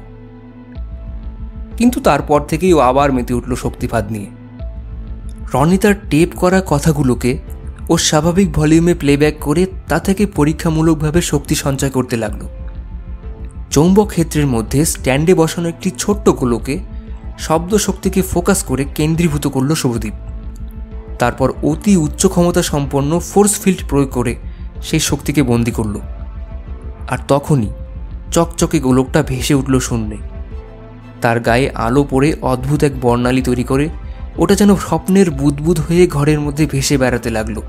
Speaker 1: কিন্তু তারপর থেকেই ও আবার মেতে উঠল শক্তিফাদ নিয়ে। রনি তার টেপ করা কথাগুলোকে ও স্বাভাবিক ভলিউমে প্লেব্যাক করে তা থেকে পরীক্ষামূলকভাবে শক্তি সঞ্চয় করতে লাগলো। চৌম্বক ক্ষেত্রের মধ্যে স্ট্যান্ডে বসানো একটি ছোট্ট গোলকে শব্দ শক্তিকে ফোকাস করে কেন্দ্রীভূত করল শুভদীপ। তারপর অতি উচ্চ ক্ষমতা সম্পন্ন ফোর্স ফিল্ড প্রয়োগ করে সেই শক্তিকে বন্দি করল। আর তখনই চকচকে গোলকটা ভেসে উঠল শূন্যে। তার গায়ে আলো পড়ে অদ্ভুত এক বর্ণালী তৈরি করে ওটা যেন স্বপ্নের বুদবুদ হয়ে ঘরের মধ্যে ভেসে বেড়াতে লাগলো।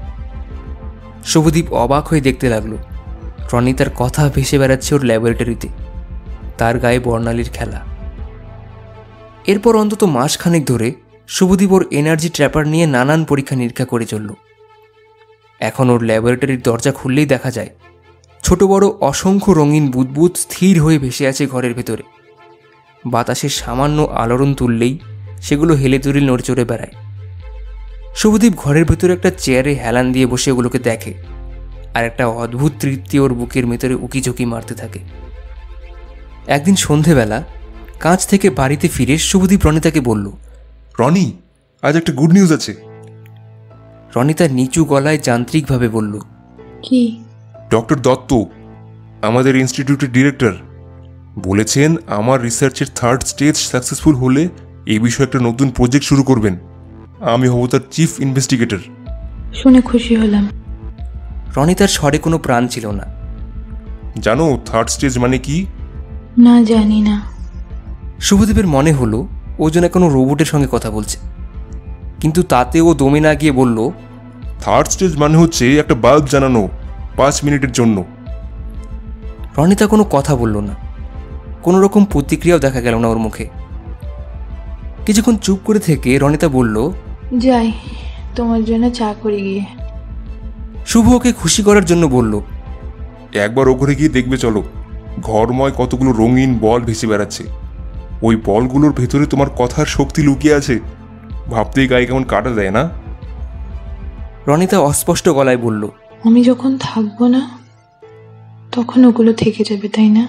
Speaker 1: শুভদীপ অবাক হয়ে দেখতে লাগলো রনি তার কথা ভেসে বেড়াচ্ছে ওর ল্যাবরেটরিতে, তার গায়ে বর্ণালীর খেলা। এরপর অন্তত মাসখানেক ধরে শুভদীপ ওর এনার্জি ট্র্যাপার নিয়ে নানান পরীক্ষা নিরীক্ষা করে চলল। এখন ওর ল্যাবরেটরির দরজা খুললেই দেখা যায় ছোট বড় অসংখ্য রঙিন বুদবুদ স্থির হয়ে ভেসে আছে ঘরের ভেতরে। বাতাসে সামান্য আলোড়ন তুললেই সেগুলো হেলে দুলে নড়চড়ে বেড়ায়। শুভদীপ ঘরের ভেতরে একটা চেয়ারে হেলান দিয়ে বসে ওগুলোকে দেখে, আর একটা অদ্ভুত তৃপ্তি ওর বুকের ভেতরে উকিঝুঁকি মারতে থাকে। একদিন সন্ধেবেলা কাজ থেকে বাড়িতে ফিরে শুভদীপ রনিতাকে বলল,
Speaker 2: রনি, আজ একটা গুড নিউজ আছে।
Speaker 1: রনিতা নিচু গলায় যান্ত্রিকভাবে বলল,
Speaker 3: কি?
Speaker 2: ডক্টর দত্ত, আমাদের ইনস্টিটিউটের ডিরেক্টর, বলেছেন আমার রিসার্চের 3rd স্টেজ সাকসেসফুল হলে এই বিষয়ে একটা নতুন প্রজেক্ট শুরু করবেন। আমি হব তার চিফ ইনভেস্টিগেটর।
Speaker 3: শুনে খুশি হলাম।
Speaker 1: রনিতার স্বরে কোনো প্রাণ ছিল না।
Speaker 2: জানো 3rd স্টেজ মানে কি?
Speaker 3: না, জানি না।
Speaker 1: শুভদীপের মনে হলো ও যেন কোনো রোবটের সঙ্গে কথা বলছে, কিন্তু তাতে ও দমে না গিয়ে বলল,
Speaker 2: 3rd স্টেজ মানে হচ্ছে একটা বাল্ব জ্বালানো 5 মিনিটের জন্য।
Speaker 1: রনিতা কোনো কথা বলল না, কোনো রকম প্রতিক্রিয়াও দেখা গেল না ওর মুখে। কিছুক্ষণ চুপ করে থেকে রনিতা বলল,
Speaker 3: যাই, তোমার জন্য চা করে গিয়ে।
Speaker 1: শুভ ওকে খুশি করার জন্য বলল,
Speaker 2: একবার ও ঘরে গিয়ে দেখবে চলো, ঘরময় কতগুলো রঙিন বল ভেসে বেড়াচ্ছে। ওই বলগুলোর ভেতরে তোমার কথার শক্তি লুকিয়ে আছে। ভাবতেই গায়ে কেমন কাটা দেয় না?
Speaker 1: রনিতা অস্পষ্ট গলায় বলল,
Speaker 3: আমি যখন থাকবো না তখন ওগুলো থেকে যাবে, তাই না?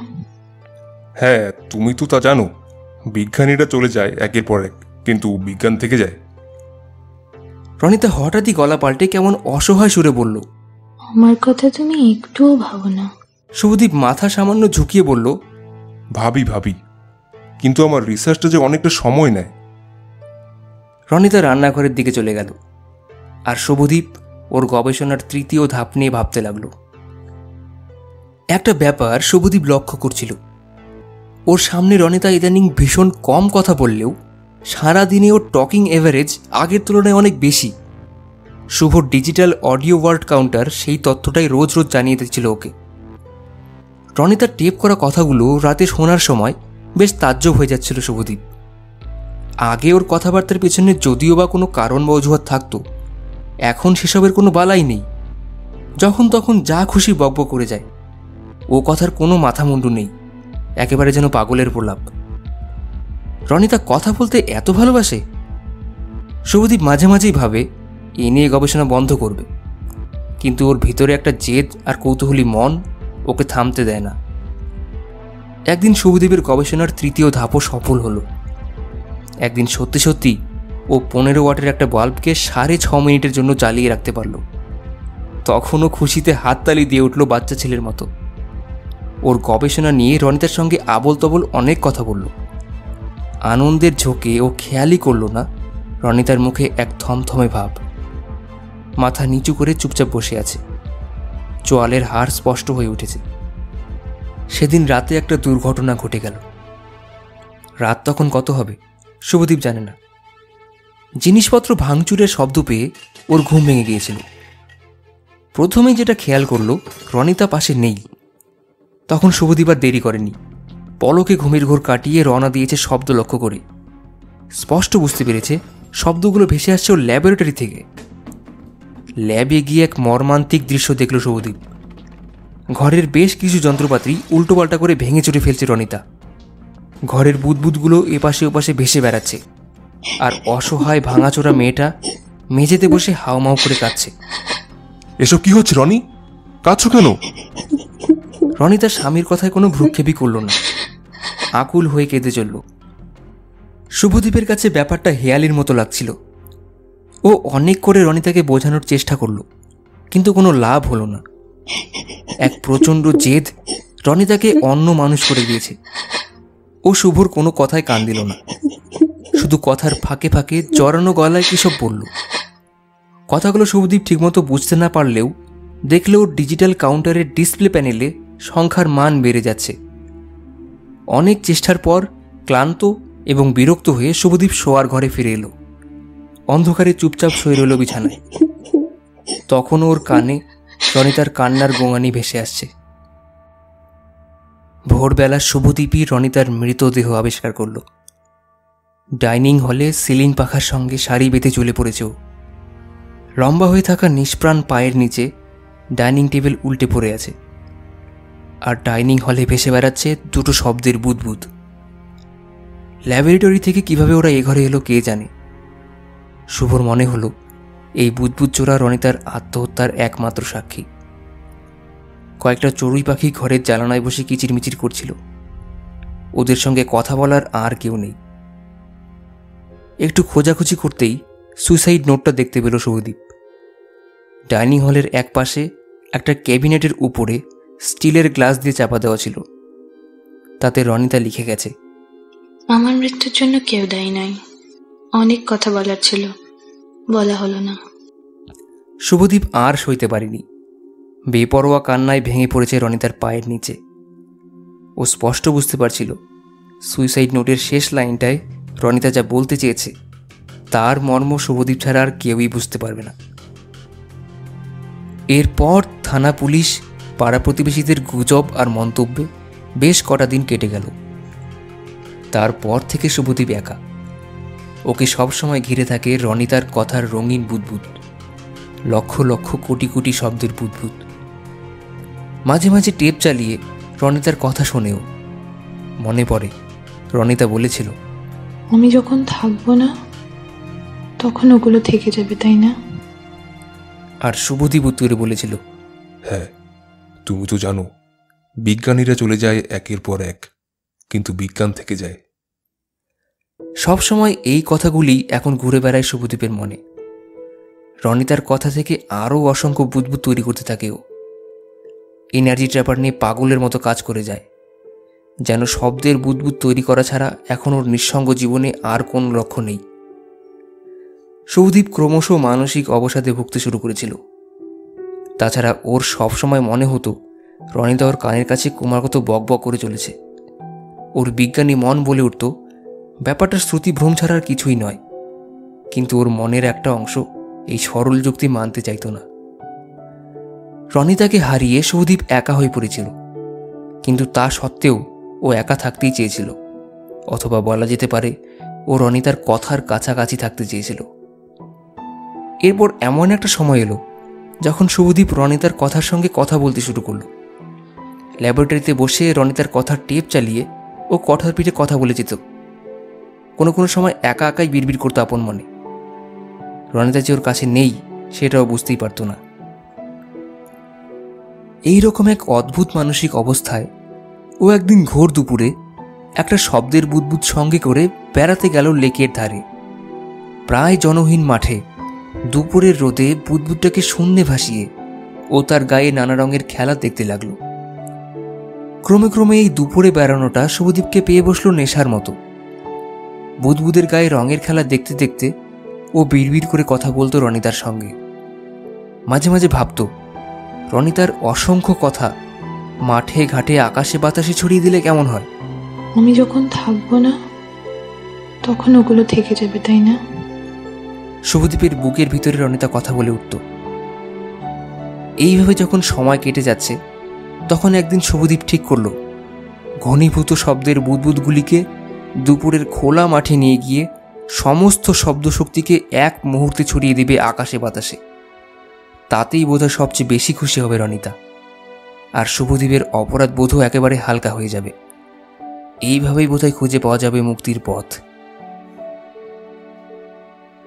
Speaker 2: হ্যাঁ, তুমি তো তা জানো। বিজ্ঞানীরা চলে যায় একের পর এক, কিন্তু বিজ্ঞান থেকে যায়।
Speaker 1: রনিতা হঠাৎই গলা পাল্টে কেমন অসহায় সুরে বলল,
Speaker 3: আমার কথা তুমি একটুও ভাবো না।
Speaker 1: শুভদীপ মাথা সামান্য ঝুঁকিয়ে বলল,
Speaker 2: ভাবি ভাবি, কিন্তু আমার রিসার্চটা যে অনেকটা সময় নেয়।
Speaker 1: রনিতা রান্নাঘরের দিকে চলে গেল, আর শুভদীপ ওর গবেষণার 3য় ধাপ নিয়ে ভাবতে লাগলো। একটা ব্যাপার শুভদীপ লক্ষ্য করছিল, ওর সামনে রনিতা ইদানিং ভীষণ কম কথা বললেও সারাদিনে ওর টকিং এভারেজ আগের তুলনায় অনেক বেশি। শুভর ডিজিটাল অডিও ওয়ার্ড কাউন্টার সেই তথ্যটাই রোজ রোজ জানিয়ে দিচ্ছিল ওকে। রনিতার টেপ করা কথাগুলো রাতে শোনার সময় বেশ তাজ্জব হয়ে যাচ্ছিল শুভদীপ। আগে ওর কথাবার্তার পেছনে যদিও বা কোনো কারণ বা অজুহাত থাকতো, এখন সেসবের কোনো বালাই নেই। যখন তখন যা খুশি বকবক করে যায়। ও কথার কোনো মাথা মুন্ডু নেই, একেবারে যেন পাগলের প্রলাপ। রনিতা কথা বলতে এত ভালোবাসে? শুভদীপ মাঝে মাঝেই ভাবে এ নিয়ে গবেষণা বন্ধ করবে, কিন্তু ওর ভিতরে একটা জেদ আর কৌতূহলী মন ওকে থামতে দেয় না। একদিন শুভদীপের গবেষণার 3য় ধাপও সফল হলো। একদিন সত্যি সত্যি ও 15 ওয়াটের একটা বাল্বকে 6.5 মিনিটের জন্য জ্বালিয়ে রাখতে পারল। তখনও খুশিতে হাততালি দিয়ে উঠল বাচ্চা ছেলের মতো। ওর গবেষণা নিয়ে রনিতার সঙ্গে আবল তবল অনেক কথা বলল। আনন্দের ঝোঁকে ও খেয়ালই করল না রনিতার মুখে এক থমথমে ভাব। মাথা নিচু করে চুপচাপ বসে আছে, চোয়ালের হাড় স্পষ্ট হয়ে উঠেছে। সেদিন রাতে একটা দুর্ঘটনা ঘটে গেল। রাত তখন কত হবে শুভদীপ জানে না। জিনিসপত্র ভাঙচুরের শব্দ পেয়ে ওর ঘুম ভেঙে গিয়েছিল। প্রথমেই যেটা খেয়াল করলো রনিতা পাশে নেই। তখন শুভদীপ আর দেরি করেনি, পলকে ঘুমের ঘোর কাটিয়ে রওনা দিয়েছে শব্দ লক্ষ্য করে। স্পষ্ট বুঝতে পেরেছে শব্দগুলো ভেসে আসছে ওর ল্যাবরেটরি থেকে। ল্যাবে গিয়ে এক মর্মান্তিক দৃশ্য দেখল শুভদীপ। ঘরের বেশ কিছু যন্ত্রপাতি উল্টোপাল্টা করে ভেঙে চুরে ফেলছে রনিতা। ঘরের বুদবুদগুলো এপাশে ওপাশে ভেসে বেড়াচ্ছে, আর অসহায় ভাঙাচোরা মেয়েটা মেঝেতে বসে হাউমাউ করে কাঁদছে।
Speaker 2: এসব কি হচ্ছে রনি? কাঁদছো কেন?
Speaker 1: রনি তার স্বামীর কথায় কোনো ভ্রুক্ষেপই করল না, আকুল হয়ে কেঁদে চলল। শুভদীপের কাছে ব্যাপারটা হেয়ালির মতো লাগছিল। ও অনেক করে রনিতাকে বোঝানোর চেষ্টা করল, কিন্তু কোনো লাভ হলো না। এক প্রচণ্ড জেদ রনিতাকে অন্য মানুষ করে দিয়েছে। ও শুভর কোনো কথায় কান দিল না, শুধু কথার ফাঁকে ফাঁকে জড়ানো গলায় কিসব বলল। কথাগুলো শুভদীপ ঠিকমতো বুঝতে না পারলেও দেখলে ওর ডিজিটাল কাউন্টারের ডিসপ্লে প্যানেলে সংখ্যার মান বেড়ে যাচ্ছে। অনেক চেষ্টার পর ক্লান্ত এবং বিরক্ত হয়ে শুভদীপ শোয়ার ঘরে ফিরে এলো। অন্ধকারে চুপচাপ শুয়ে রইল বিছানায়। তখনও ওর কানে রনিতার কান্নার গোঙানি ভেসে আসছে। ভোরবেলা শুভদীপই রনিতার মৃতদেহ আবিষ্কার করল। ডাইনিং হলে সিলিং পাখার সঙ্গে সারি বেঁধে চলে পড়েছে ও। লম্বা হয়ে থাকা নিষ্প্রাণ পায়ের নিচে ডাইনিং টেবিল উল্টে পড়ে আছে, আর ডাইনিং হলে ভেসে বেড়াচ্ছে দুটো শব্দের বুদবুদ। ল্যাবরেটরি থেকে কিভাবে ওরা এ ঘরে এলো কে জানে। শুভর মনে হলো এই বুদবুদ চোরা রনিতার আত্মহত্যার একমাত্র সাক্ষী। কয়েকটা চড়ুই পাখি ঘরের জানালায় বসে কিচিরমিচির করছিল। ওদের সঙ্গে কথা বলার আর কেউ নেই। একটু খোঁজাখুঁজি করতেই সুইসাইড নোটটা দেখতে পেল শুভদীপ। ডাইনিং হলের এক পাশে একটা ক্যাবিনেটের উপরে স্টিলের গ্লাস দিয়ে চাপা দেওয়া ছিল। তাতে রনিতা লিখে গেছে,
Speaker 4: আমার মৃত্যুর জন্য কেউ দায়ী নয়। অনেক কথা বলার ছিল, বলা হলো না।
Speaker 1: শুভদীপ আর সইতে পারেনি। বেপরোয়া কান্নায় ভেঙে পড়েছে রনিতার পায়ের নিচে। ও স্পষ্ট বুঝতে পারছিল সুইসাইড নোটের শেষ লাইনটায় রনিতা যা বলতে চেয়েছে তার মর্ম শুভদীপ ছাড়া আর কেউই বুঝতে পারবে না। এরপর থানা, পুলিশ, পাড়া প্রতিবেশীদের গুজব আর মন্তব্যে বেশ কটা দিন কেটে গেল। তারপর থেকে শুভদীপ একা। ওকে সবসময় ঘিরে থাকে রনিতার কথার রঙিন বুদবুদ, লক্ষ লক্ষ কোটি কোটি শব্দের বুদবুদ। মাঝে মাঝে টেপ চালিয়ে রনিতার কথা শোনেও। মনে পড়ে রনিতা বলেছিল,
Speaker 4: আমি যখন থাকবো না তখন ওগুলো থেকে যাবে, তাই না?
Speaker 1: আর শুভদীপ উত্তরে বলেছিল,
Speaker 2: হ্যাঁ, তুমি তো জানো বিজ্ঞানীরা চলে যায় একের পর এক, কিন্তু বিজ্ঞান থেকে যায়।
Speaker 1: সবসময় এই কথাগুলি এখন ঘুরে বেড়ায় শুভদীপের মনে। রনিতার কথা থেকে আরও অসংখ্য বুদবুদ তৈরি করতে থাকে ও। এনার্জি ট্র্যাপার নিয়ে পাগলের মতো কাজ করে যায়, যেন শব্দের বুদবুদ তৈরি করা ছাড়া এখন ওর নিঃসঙ্গ জীবনে আর কোনো লক্ষ্য নেই। শুভদীপ ক্রমশ মানসিক অবসাদে ভুগতে শুরু করেছিল। তাছাড়া ওর সবসময় মনে হতো রনিতা ওর কানের কাছে ক্রমাগত বকবক করে চলেছে। ওর বিজ্ঞানী মন বলে উঠত ব্যাপারটা শ্রুতিভ্রম ছাড়া আর কিছুই নয়, কিন্তু ওর মনের একটা অংশ এই সরল যুক্তি মানতে চাইত না। রনিতাকে হারিয়ে শুভদীপ একা হয়ে পড়েছিল, কিন্তু তা সত্ত্বেও ও একা থাকতেই চেয়েছিল, অথবা বলা যেতে পারে ও রনিতার কথার কাছাকাছি থাকতে চেয়েছিল। এরপর এমন একটা সময় এলো যখন শুভদীপ রনিতার কথার সঙ্গে কথা বলতে শুরু করলো। ল্যাবরেটরিতে বসে রনিতার কথার টেপ চালিয়ে ও কঠার পিঠে কথা বলে যেত। কোনো কোনো সময় একা একাই বিড়বিড় করতো আপন মনে। রনিতা যে ওর কাছে নেই সেটাও বুঝতেই পারত না। এইরকম এক অদ্ভুত মানসিক অবস্থায় ও একদিন ঘোর দুপুরে একটা শব্দের বুদবুদ সঙ্গে করে বেড়াতে গেল লেকের ধারে। প্রায় জনহীন মাঠে দুপুরের রোদে বুদবুদটাকে শূন্যে ভাসিয়ে ও তার গায়ে নানা রঙের খেলা দেখতে লাগলো। ক্রমে ক্রমে এই দুপুরে বেড়ানোটা শুভদীপকে পেয়ে বসলো নেশার মতো। বুদবুদের গায়ে রঙের খেলা দেখতে দেখতে ও বিড়বিড় করে কথা বলতো রনিতার সঙ্গে। মাঝে মাঝে ভাবত রনিতার অসংখ্য কথা মাঠে ঘাটে আকাশে বাতাসে ছড়িয়ে দিলে কেমন হয়।
Speaker 4: আমি যখন থাকবো না তখন ওগুলো থেকে যাবে, তাই না?
Speaker 1: শুভদীপের বুকের ভিতরে রনিতা কথা বলে উঠত। এইভাবে যখন সময় কেটে যাচ্ছে তখন একদিন শুভদীপ ঠিক করল ঘনীভূত শব্দের বুদবুদগুলিকে দুপুরের খোলা মাঠে নিয়ে গিয়ে সমস্ত শব্দ শক্তিকে এক মুহূর্তে ছড়িয়ে দিবে আকাশে বাতাসে। তাতেই বোধহয় সবচেয়ে বেশি খুশি হবে রনিতা, আর শুভদীপের অপরাধ বোধও একেবারে হালকা হয়ে যাবে। এইভাবেই বোধহয় খুঁজে পাওয়া যাবে মুক্তির পথ।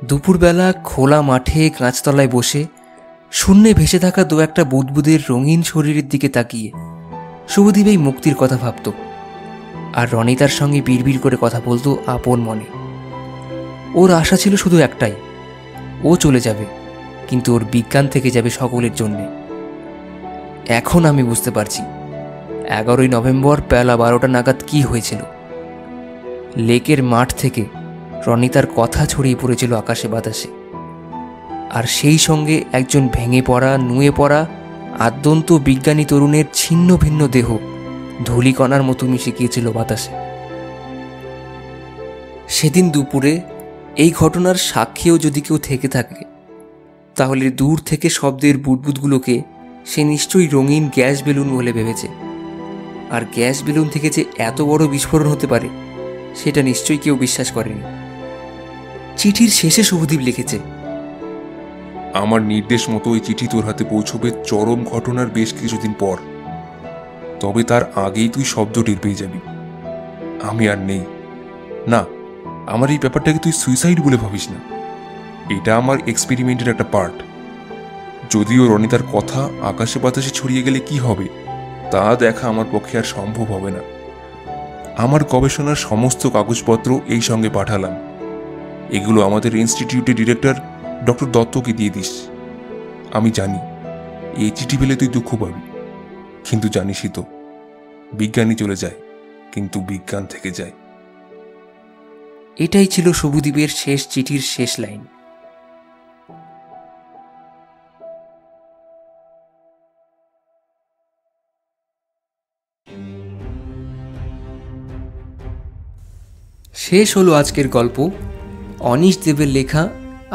Speaker 1: দুপুরবেলা খোলা মাঠে গাছতলায় বসে শূন্যে ভেসে থাকা দু একটা বুদবুদের রঙিন শরীরের দিকে তাকিয়ে শুভদীপ এই মুক্তির কথা ভাবত, আর রনিতার সঙ্গে বিড়বিড় করে কথা বলতো আপন মনে। ওর আশা ছিল শুধু একটাই, ও চলে যাবে, কিন্তু ওর বিজ্ঞান থেকে যাবে সকলের জন্যে। এখন আমি বুঝতে পারছি 11ই নভেম্বর বেলা 12টা নাগাদ কি হয়েছিল। লেকের মাঠ থেকে রনিতার কথা ছড়িয়ে পড়েছিল আকাশে বাতাসে, আর সেই সঙ্গে একজন ভেঙে পড়া, নুয়ে পড়া আদ্যন্ত বিজ্ঞানী তরুণের ছিন্ন ভিন্ন দেহ ধূলিকণার মতো মিশে গিয়েছিল বাতাসে। সেদিন দুপুরে এই ঘটনার সাক্ষীও যদি কেউ থেকে থাকে, তাহলে দূর থেকে শব্দের বুদবুদগুলোকে সে নিশ্চয়ই রঙিন গ্যাস বেলুন বলে ভেবেছে। আর গ্যাস বেলুন থেকে যে এত বড় বিস্ফোরণ হতে পারে সেটা নিশ্চয়ই কেউ বিশ্বাস করেনি। চিঠির শেষে শুভদীপ লিখেছে,
Speaker 2: আমার নির্দেশ মতো ওই চিঠি তোর হাতে পৌঁছবে চরম ঘটনার বেশ কিছুদিন পর। তবে তার আগেই তুই শব্দ টের পেয়ে যাবি আমি আর নেই। না, আমার এই ব্যাপারটাকে তুই সুইসাইড বলে ভাবিস না, এটা আমার এক্সপেরিমেন্টের একটা পার্ট। যদিও রনিতার কথা আকাশে বাতাসে ছড়িয়ে গেলে কি হবে তা দেখা আমার পক্ষে আর সম্ভব হবে না। আমার গবেষণার সমস্ত কাগজপত্র এই সঙ্গে পাঠালাম। এগুলো আমাদের ইনস্টিটিউটের ডিরেক্টর ডক্টর দত্তকে দিয়ে দিস। আমি জানি এই চিঠি পেলে তুই দুঃখ পাবি, কিন্তু জানিসই তো বিজ্ঞানী চলে যায় কিন্তু বিজ্ঞান থেকে যায়।
Speaker 1: এটাই ছিল শুভদীপের শেষ চিঠির শেষ লাইন। শেষ হলো আজকের গল্প, অনিশ দেবের লেখা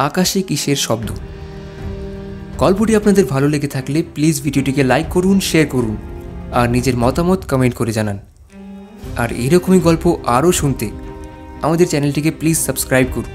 Speaker 1: আকাশে কিসের শব্দ। গল্পটি আপনাদের ভালো লেগে থাকলে প্লিজ ভিডিওটিকে লাইক করুন, শেয়ার করুন, আর নিজের মতামত কমেন্ট করে জানান। আর এরকমই গল্প আরও শুনতে আমাদের চ্যানেলটিকে প্লিজ সাবস্ক্রাইব করুন।